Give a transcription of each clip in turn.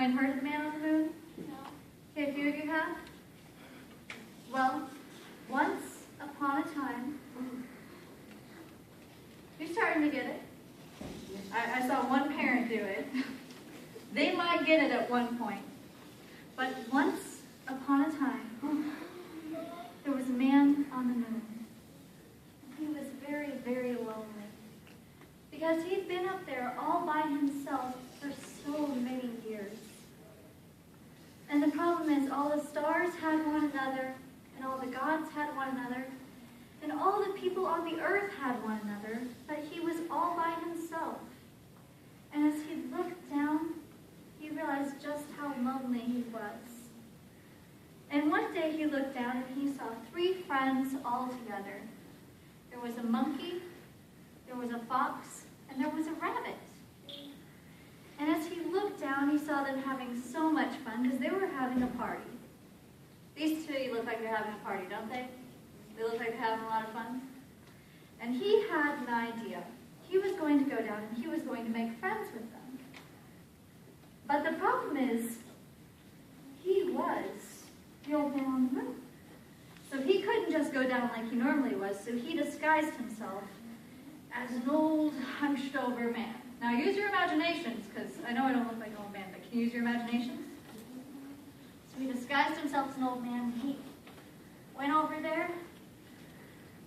heard of the man on the moon? No. Okay, a few of you have? Well, once upon a time, you're starting to get it. I saw one parent do it. They might get it at one point. But once upon a time, there was a man on the moon. He was very, very lonely. Because he'd been up there all by himself for so many years. And the problem is, all the stars had one another, and all the gods had one another, and all the people on the earth had one another, but he was all by himself. And as he looked down, he realized just how lonely he was. And one day he looked down and he saw 3 friends all together. There was a monkey, there was a fox, and there was a rabbit. And as he looked down, he saw them having so much fun because they were having a party. These two look like they're having a party, don't they? They look like they're having a lot of fun. And he had an idea. He was going to go down and he was going to make friends with them. But the problem is, he was the old man on the moon. So he couldn't just go down like he normally was, so he disguised himself as an old, hunched-over man. Now use your imaginations, because I know I don't look like an old man, but can you use your imaginations? So he disguised himself as an old man, and he went over there.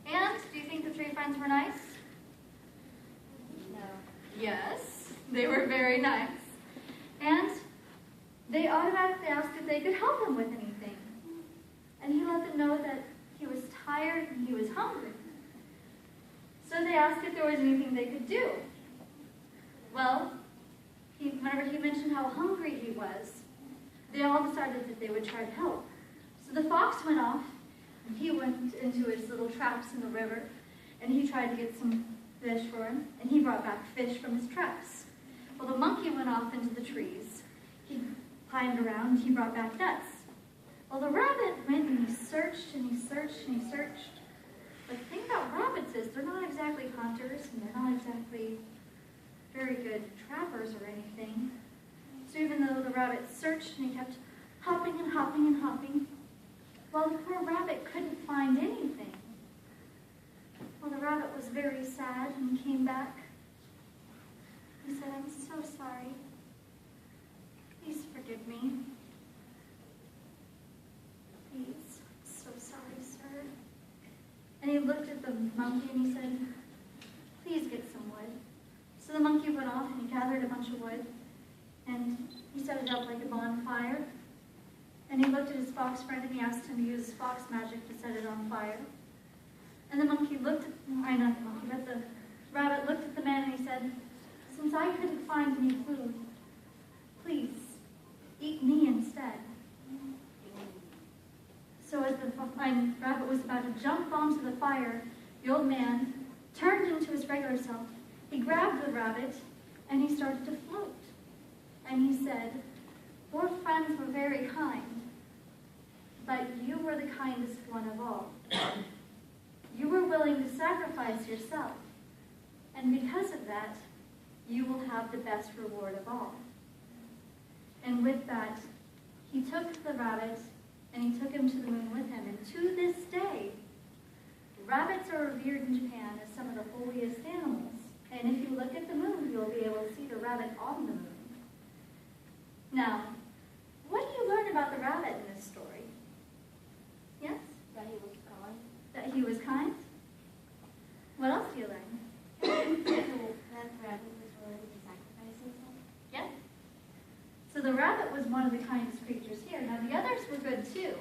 And do you think the 3 friends were nice? No. Yes, they were very nice. And they automatically asked if they could help him with anything. And he let them know that he was tired and he was hungry. So they asked if there was anything they could do. Well, whenever he mentioned how hungry he was, they all decided that they would try to help. So the fox went off, and he went into his little traps in the river, and he tried to get some fish for him, and he brought back fish from his traps. Well, the monkey went off into the trees. He climbed around, and he brought back nuts. Well, the rabbit went and he searched, and he searched, and he searched. But the thing about rabbits is they're not exactly hunters, and they're not exactly very good trappers or anything. So even though the rabbit searched and he kept hopping and hopping and hopping, well, the poor rabbit couldn't find anything. Well, the rabbit was very sad and came back. He said, "I'm so sorry. Please forgive me. Please, so sorry, sir." And he looked at the monkey and he said, "Please get some wood." So the monkey went off and he gathered a bunch of wood and he set it up like a bonfire. And he looked at his fox friend and he asked him to use fox magic to set it on fire. And the monkey looked at, not the monkey, but the rabbit looked at the man and he said, "Since I couldn't find any food, please eat me instead." So as the rabbit was about to jump onto the fire, the old man turned into his regular self. He grabbed the rabbit and he started to float. And he said, "Your friends were very kind, but you were the kindest one of all. You were willing to sacrifice yourself, and because of that, you will have the best reward of all." And with that, he took the rabbit and he took him to the moon with him. And to this day, rabbits are revered in Japan as some of the holiest animals. And if you look at the moon, you'll be able to see the rabbit on the moon. Now, what do you learn about the rabbit in this story? Yes? That he was kind. That he was kind? What else do you learn? That rabbit was willing to sacrifice himself. Yeah. So the rabbit was one of the kindest creatures here. Now the others were good too,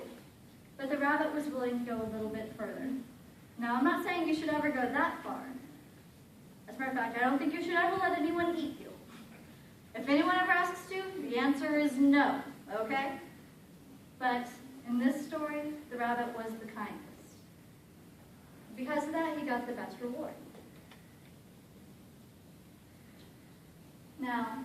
but the rabbit was willing to go a little bit further. Now I'm not saying you should ever go that far. As a matter of fact, I don't think you should ever let anyone eat you. If anyone ever asks you, the answer is no, okay? But in this story, the rabbit was the kindest. Because of that, he got the best reward. Now,